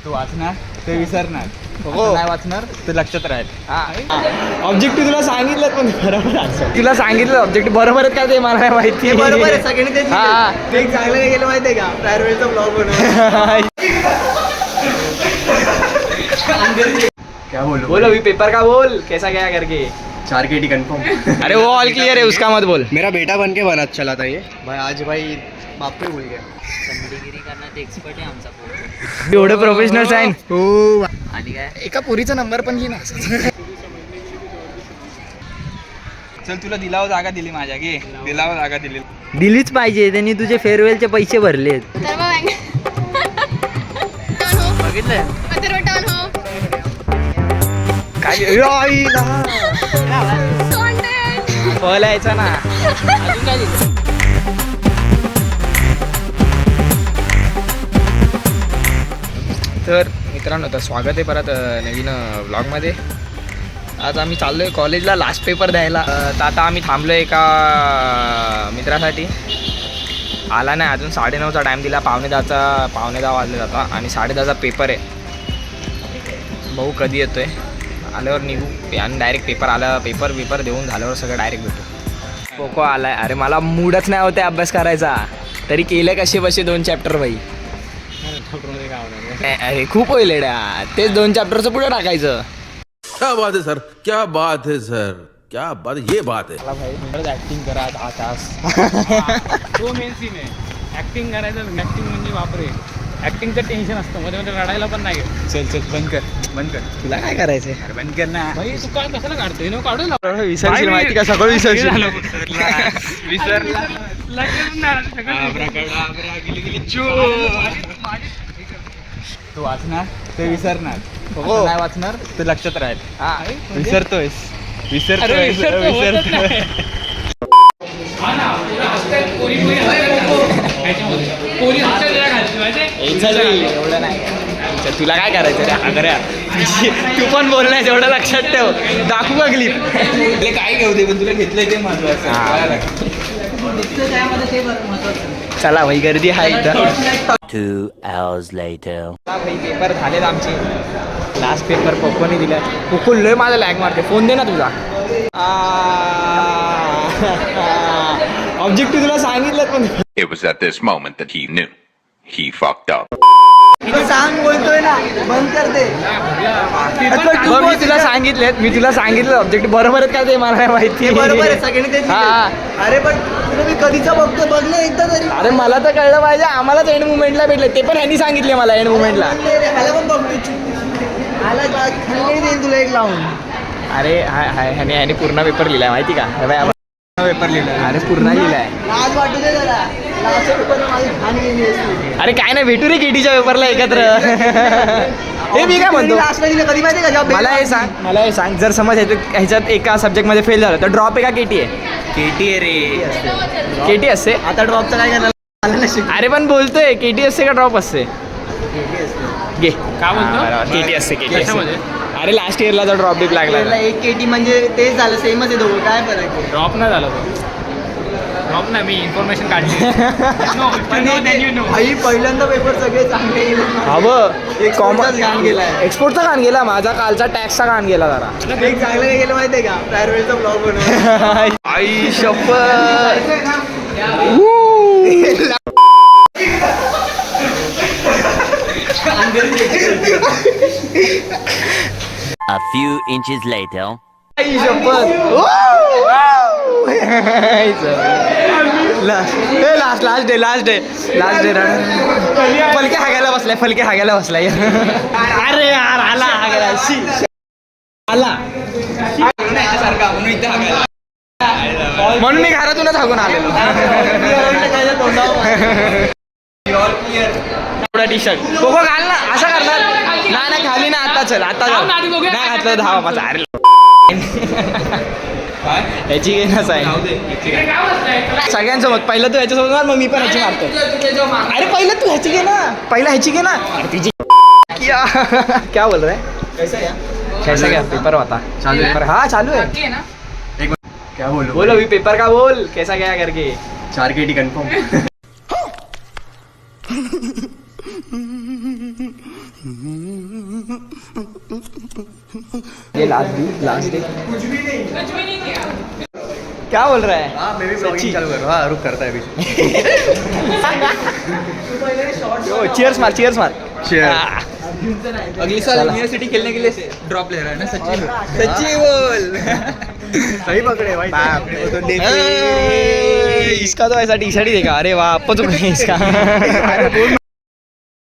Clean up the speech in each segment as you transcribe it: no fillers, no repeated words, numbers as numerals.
तू वाचणार ते विसरणार. नाही वाचणार ते लक्षात राहील. ऑब्जेक्टिव्ह तुला सांगितलं पण बरोबर तुला सांगितलं ऑब्जेक्टिव्ह बरोबर आहेत का ते मला नाही माहिती. बरोबर आहे सगळ्यांनी तेच एक चांगलं काय केलं माहिती आहे का फेअरवेलचा ब्लॉग बनव. क्या बोलो बोलो अभी पेपर का बोल कैसा गया करके. 4 KT कंफर्म. अरे वो ऑल क्लियर है उसका मत बोल. मेरा बेटा बन के बना चला था ये भाई. आज भाई बाप पे भूल गया. चमडीगिरी करण्यात एक्सपर्ट आहे आमचा पोरगा. एवढं प्रोफेशनल साईन. हो आणि काय एका पुरीचा नंबर पण लिहिना. चल तुला दिलाव जागा दिली माझ्या घे. दिलाव जागा दिली. दिलीच पाहिजे त्यांनी तुझे फेअरवेलचे पैसे भरलेत. बघितलं काय फळ यायचं ना. अजून काय दिलं. तर मित्रांनो तर स्वागत आहे परत नवीन व्लॉगमध्ये. आज आम्ही चाललो आहे कॉलेजला लास्ट पेपर द्यायला. तर आता आम्ही थांबलो आहे एका मित्रासाठी. आला नाही अजून. 9:30चा टाईम दिला. 9:15 वाजले जाता आणि 10:30चा पेपर आहे. भाऊ कधी येतो आहे. आल्यावर निघू आणि डायरेक्ट पेपर आला. पेपर देऊन झाल्यावर सगळं डायरेक्ट भेटू. पोको आला आहे. अरे मला मूडच नाही होते अभ्यास करायचा. तरी केलं कसे बसे 2 चॅप्टर बाई. अरे खूप होईल एड्या. तेच 2 चॅप्टरचं पुढे टाकायचं. क्या बात है सर, क्या बात है सर, क्या बात, ये बात है. भाई ऍक्टिंग करा 10 तास. तो मेन सीन आहे. ऍक्टिंग करायचं. ऍक्टिंग म्हणजे बापरे. ऍक्टिंगचं टेन्शन असतं. मध्ये मध्ये रडायला पण नाही. चल बंद कर. तुला काय करायचंय. अरे बंद कर ना. भाई तू काय कशाला काढतोय न काढून विसरशील माहिती का. सगळं विसरशील. तू वाचणार ते विसरणार. हो. नाही वाचणार ते लक्षात राहील. विसरतो. एवढं नाही. तुला काय करायचं रे आग्र्या. तू पण बोलणार एवढं लक्षात ठेव. दाखवू का क्लिप. काय घेऊ दे पण तुला घेतलंय ते महत्वाचं. चला भाई गर्दी आहे इथं. 2 hours later. भाई पेपर झालेत आमचे. लास्ट पेपर पोकोने दिला. पोको लय माझा लॅग मारते. फोन दे ना तुझा. ऑब्जेक्टिव्ह तुला सांगितलं पण. It was at this moment that he knew. He fucked up. सांग बोलतोय ना बंद कर दे. मी तुला सांगितलं ऑब्जेक्टिव्ह बरोबर आहेत का ते मला नाही माहिती. बरोबर आहे सगळ्यांनी तेच अरे पण तुला मी कधीचा बघतो बघ ना एकदा तरी. अरे मला तर कळलं पाहिजे. आम्हालाच एंड मुवमेंटला भेटले. ते पण ह्यांनी सांगितले मला एंड मुवमेंटला. मला पण बघतो. आला खाली देईन तुला एक लावून. अरे ह्याने पूर्ण पेपर लिहिलाय माहिती का. पेपर लिहिला. अरे पूर्ण लिहिलाय. लाज वाटू दे जरा. लाजच्या पेपरला माझी घाण गेली असती. अरे काय नाही भेटू रे केटीच्या पेपरला एकत्र. हे मी काय म्हणतो. लास्टला दिलं कधी माहिती का मला हे सांग जर समज ह्याच्यात एका सब्जेक्टमध्ये फेल झालं तर ड्रॉप आहे का केटी आहे. केटी आहे रे. केटी असते. आता ड्रॉपचं काय करणार. अरे पण बोलतोय केटी असते का ड्रॉप असते. घे काय बोलतो. केटी असते. कशामध्ये? अरे लास्ट इयरला जर ड्रॉप बीप लागला. एक केटी म्हणजे तेच झालं सेमच आहे दोघं. काय फरक आहे. ड्रॉप नाही झाला तो. ड्रॉप नाही. मी इन्फॉर्मेशन काढली. आई पहिल्यांदा पेपर सगळे चांगले गेले. हवं कॉमर्स घाण गेलाय. एक्सपोर्टचा गाण गेला. माझा कालचा टॅक्सचा गाण गेला जरा. एक चांगलं काय केलं माहिती आहे का फेअरवेलचा ब्लॉग बनव. आई शपथ. A few inches later. आई शपथ. लास्ट डे फलके हागायला बसलाय. अरे यार आला म्हणून मी घरातूनच हागून आलेलो. टी शर्ट बघो घाल ना. असं करणार नाही खाली ना. आता चल नाही घातलं धावा माझा. अरे ह्याची घे ना साईन सगळ्यांसोबत. पहिलं तू ह्याच्यासोबत मार मग मी पण ह्याची मारतो. अरे पहिलं तू ह्याची घे ना. पहिला ह्याची घे ना. अरे तिची क्या बोल रहा है. कैसा क्या पेपर होता. चालू है. हाँ चालू है. क्या बोलो बोलो अभी पेपर का बोल कैसा गया करके. 4 KT कंफर्म. ये लास्ट डे क्या बोल रहा है? हाँ मैं भी ब्लॉगिंग चालू कर रहा हूँ. हाँ रुक करता है अभी. चीयर्स मार चीयर्स मार. अगली साल यूनिवर्सिटी खेलने के लिए ड्रॉप ले रहा है ना सच्ची. सच्ची बोल. सही पकड़े भाई. तो इसका तो ऐसा टी शर्ट ही देखा. अरे वाह आपको तो नहीं इसका.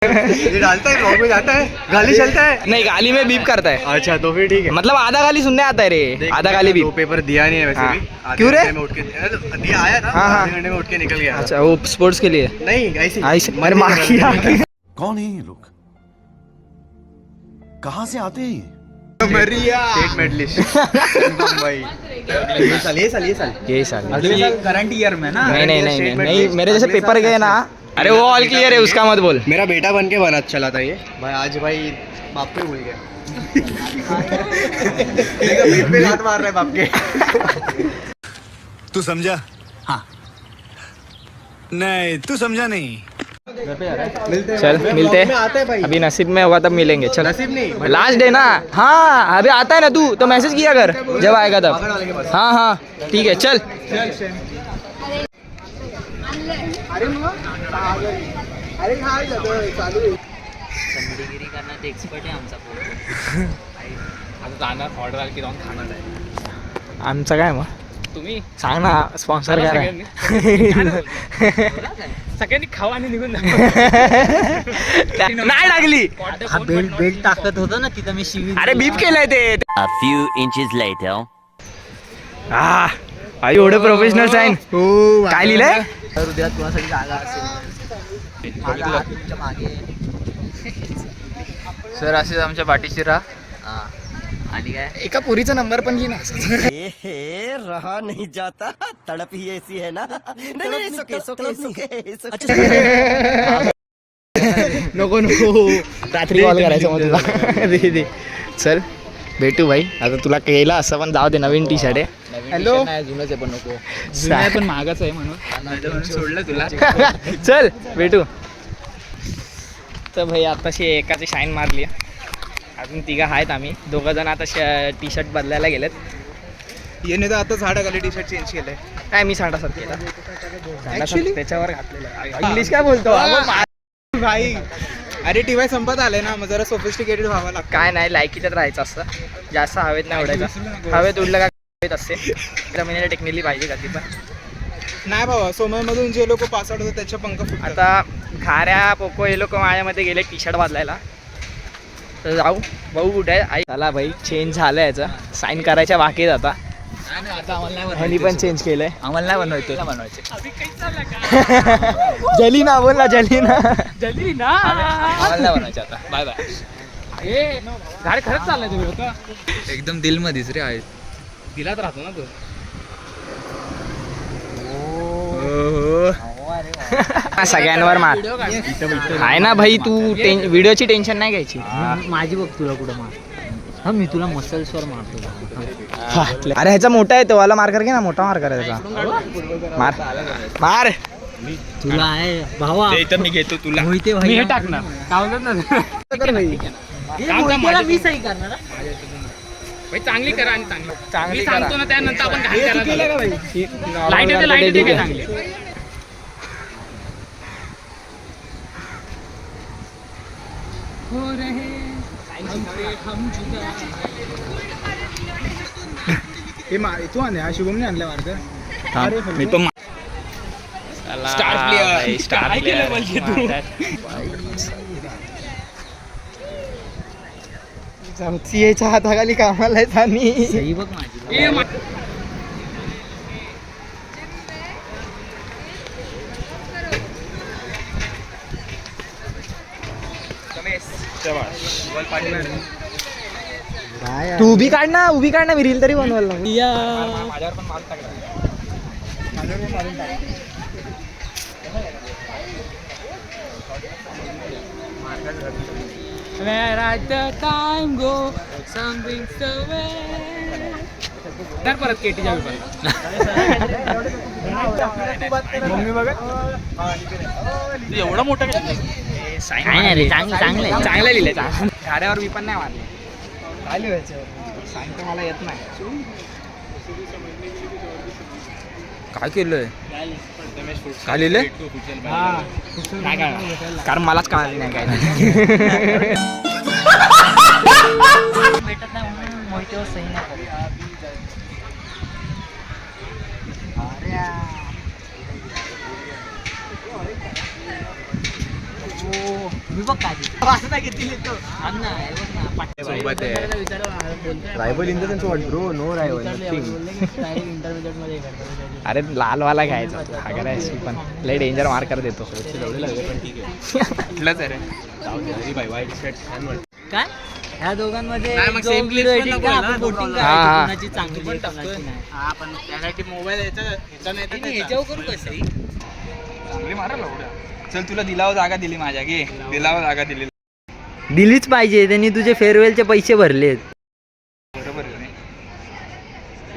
ये डालता है ब्लॉग में जाता है गाली चलता है. नहीं गाली में बीप करता है. अच्छा तो फिर ठीक है. मतलब आधा गाली सुनने आता है रे. आधा गाली बीप. पेपर दिया नहीं है वैसे हाँ. भी. क्यों रे? आधे घंटे में उठ के दिया आया था. हाँ, हाँ. आधे घंटे में उठ के निकल गया. अच्छा वो स्पोर्ट्स के लिए नहीं ऐसे ऐसे मेरे माँ किया. कौन है ये लोग? कहाँ से आते हैं ये? State medalist Mumbai. ये साल यही साल. अगले साल करंट ईयर में ना. नहीं नहीं नहीं नहीं मेरे जैसे पेपर गए ना. अरे वो ऑल क्लियर है उसका मत बोल. मेरा बेटा बन के बना चला था ये भाई. आज भाई बाप पे भूल गया. पेट पे हाथ मार रहा है बाप के. तू समझा? हाँ. नहीं तू समझा नहीं. चल मिलते में आता है भाई. अभी नसीब में होगा तब मिलेंगे. चल नसीब नहीं लास्ट डे ना. हाँ अभी आता है ना तू तो मैसेज किया कर जब आएगा तब. हाँ हाँ ठीक है चल. अरे काय चालू आहे. संडीगिरी करण्यात एक्सपर्ट आहे आमचा पोरगा. आता जाणार ऑर्डर आली की जाऊन खाणार आहे. आमचं काय मग तुम्ही सांग ना स्पॉन्सर करा. सगळ्यांनी खावा आणि निघून जा. नाही लागली. हा बेल्ट टाकत होता ना तिथं मी शिवी. अरे बीप केलंय ते. A few inches later. हा एवढे प्रोफेशनल आहे. काय लिहिलंय? हृदयात तुझ्यासाठी जागा असेल. माझा हात तुमच्या मागे. सर असेच आमच्या पाठीशी राहा. आणि काय एका पुरीचा नंबर पण घे ना. रहा नहीं जाता. तड़प ही ऐसी है ना. नको नको रात्री कॉल करायचं मग तुला. दे चल भेटू भाई. आता तुला केला असं पण जाऊ दे. नवीन टी शर्ट आहे. हॅलो जुनच आहे पण नको. जुन्या पण महागाच आहे म्हणून सोडलं तुला. चल भेटू. तर भाई आताशी एकाची शाईन मारली. अजून तिघं आहेत आम्ही. दोघं जण आता टी शर्ट बदलायला गेलेत. येणे तर आता झाडाखाली टी शर्ट चेंज केलंय. काय मी सांडासारख केला. त्याच्यावर घातलेलं. इंग्लिश काय बोलतो भाई अरे टीवाय संपत आले ना. मग जरा सोफिस्टिकेटेड व्हावं लागतं. काय नाही लायकीच्यात राहायचं असतं. जास्त हवेत नाही उडायचं. हवेत उडलं का हवेत असते. जमिनीला टेक्निकली पाहिजे कधी पण. नाही बाबा सोमयमधून जे लोक पास आउट होतात त्याच्या पंख फुटतात. आता खाऱ्या पोको हे लोक माझ्यामध्ये गेले टी शर्ट बदलायला. तर जाऊ भाऊ कुठे आहे आई. चला भाई चेंज झालं याचं. साईन करायच्या बाकी आहेत आता. ह्यांनी पण चेंज केलंय. आम्हाला नाही बनवायचं. जलीना बोल ना जलीना. आम्हाला नाही बनवायचं आता. Bye bye. हे गाडी खरंच चाललंय तुम्ही होतं. एकदम दिल मध्येच रे आहे. दिलात राहतो ना तू. सगळ्यांवर मार आहे ना भाई. तू व्हिडिओची टेन्शन नाही घ्यायची. माझी बघ तुला कुठं मार. हा मी तुला मसल्सवर मारतो. अरे ह्याचा मोठा आहे तो वाला मार्कर घे ना. मोठा मार्कर आहे त्याचा. मार मार. तुला आहे भावा. मी घेतो तुला. मोहिते मी भाई हे टाकणार. काय बोलतात ना. मोहितेला मी सही करणार. भाई चांगली करा आणि चांगली चांगली मी करा. सांगतो ना त्यानंतर आपण घाण करायला. लाईट येते लाईट येते काय चांगली. तू आणले हा शुभमने आणला मार्ग. मी पण स्टार प्लेयर. स्टार काय केलं बोलते तू. याच्या हाताखाली कामाला आहेत आम्ही. सही बघ माझी. ए, मा- तू उभी काढ ना. उभी काढ ना. मी रील तरी बनवायला. माझ्यावर पण मारून टाकला. Where at the time go something so well. तर परत केटीच्या मम्मी बघा एवढा मोठा साईन काय नाही रे, चांगलं आहे. चांगलं लिहिलंय झाड्यावर मी पण नाही मारले काय लिहायचं साईन तर मला येत नाही काय केलंय काय लिहिलंय काय कळणार कारण मलाच कळालं नाही काय भेटत नाही म्हणून मोहितेवर सही नाही करत. मी बघ काय असं नाही घेतली तो ना सोबत आहे रायबल in the sense what bro no रायबल intermediate मध्ये करतात. अरे लालवाला घ्यायचा तू हा करायची पण लय डेंजर मार्कर देतो कुठलंच आहे रे काय ह्या दोघांमध्ये नाही, मग जो same video place पण editing नको का ना, आपण voting हा, हा. करायची, कुणाची चांगली आहे, कुणाची नाही. हा पण त्यासाठी मोबाईल ह्याचा नाही तर ह्याच्यावर करू कसं चांगली मारायला चल तुला दिलाव जागा दिली माझ्या घे दिलाव जागा दिली दिलीच पाहिजे त्यांनी तुझे फेअरवेलचे पैसे भरलेत. बरोबर आहे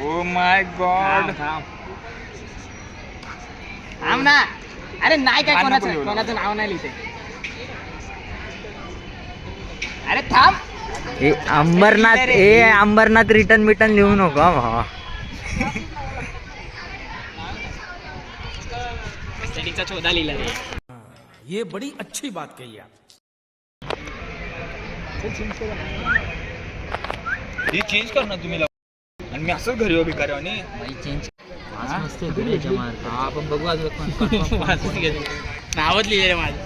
ओ माय गॉड थांब ना अरे नाही काय आण नको कोणाचं लिहू. कोणाचं नाव नाही लिहिते अरे थांब अंबरनाथ रिटर्न लिहू नको हा भावा. स्टडीचा चोदा लिहिला रे ये बड़ी अच्छी बात कही आप हे चेंज कर ना तुम्ही आणि मी असंच घरी उभी करा आणि आपण बघू नावच लिहिलेलं माझं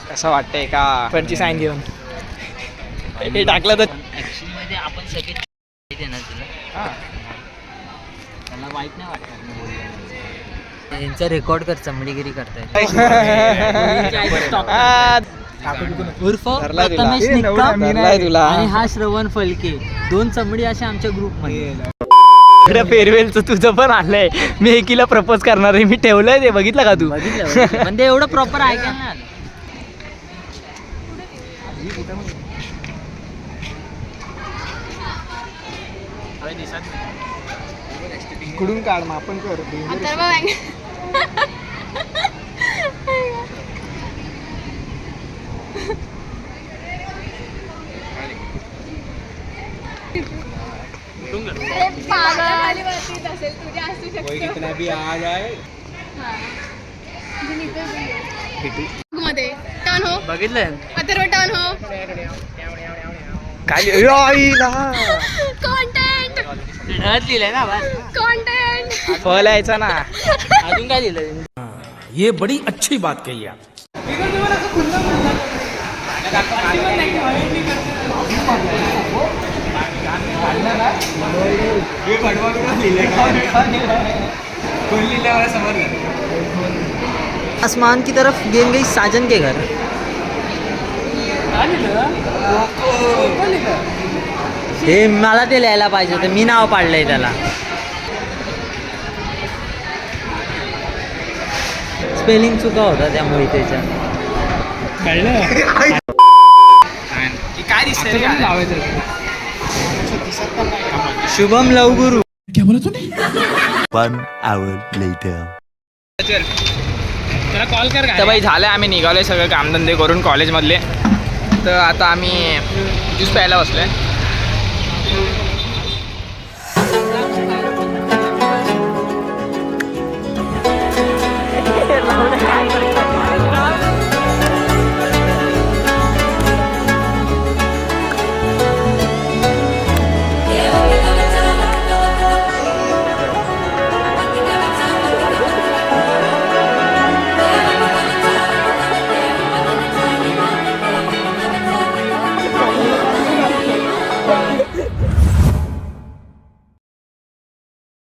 कसं वाटतंय का पणची साईन घेऊन हे टाकलं तर ऍक्च्युअली मध्ये आपण सगळे देणार तुला त्याला वाईट नाही वाटणार मी बोलल्यावर. यांचा रेकॉर्ड कर चमडीगिरी करताय उर्फ धरलाय तुला. प्रथमेश निकम धरलाय तुला. आणि हा श्रवण फलके 2 चमडी अशा आमच्या ग्रुप मध्ये. इकडे फेअरवेलचं तुझं पण आलंय मी एकीला प्रपोज करणार आहे मी ठेवलंय ते बघितलं का तू बघितलं पण ते एवढं प्रॉपर ऐकायला नाही आलं. इकडून काढ मग आपण कर खाली वरती असेल तुझ्या असू शकतो मध्ये टर्न हो बघितलं अथर्व टर्न हो काय कॉन्टेंट लिहिलंय ना कॉन्टेंट फळ यायचा ना अजून काय लिहिलंय ये बड़ी अच्छी बात कही आप कोण लिहिलं मला समजलं आसमान की तरफ गेम गई साजन के घर. हे मला ते लिहायला पाहिजे होतं मी नाव पाडलंय त्याला. स्पेलिंग चुका होता त्या मोहितेच्या. काय दिसतंय शुभम लवगुरु. त्याला कॉल कर तर बाई झालं आम्ही निघालोय सगळं कामधंदे करून कॉलेजमधले तर आता आम्ही ज्यूस प्यायला बसलोय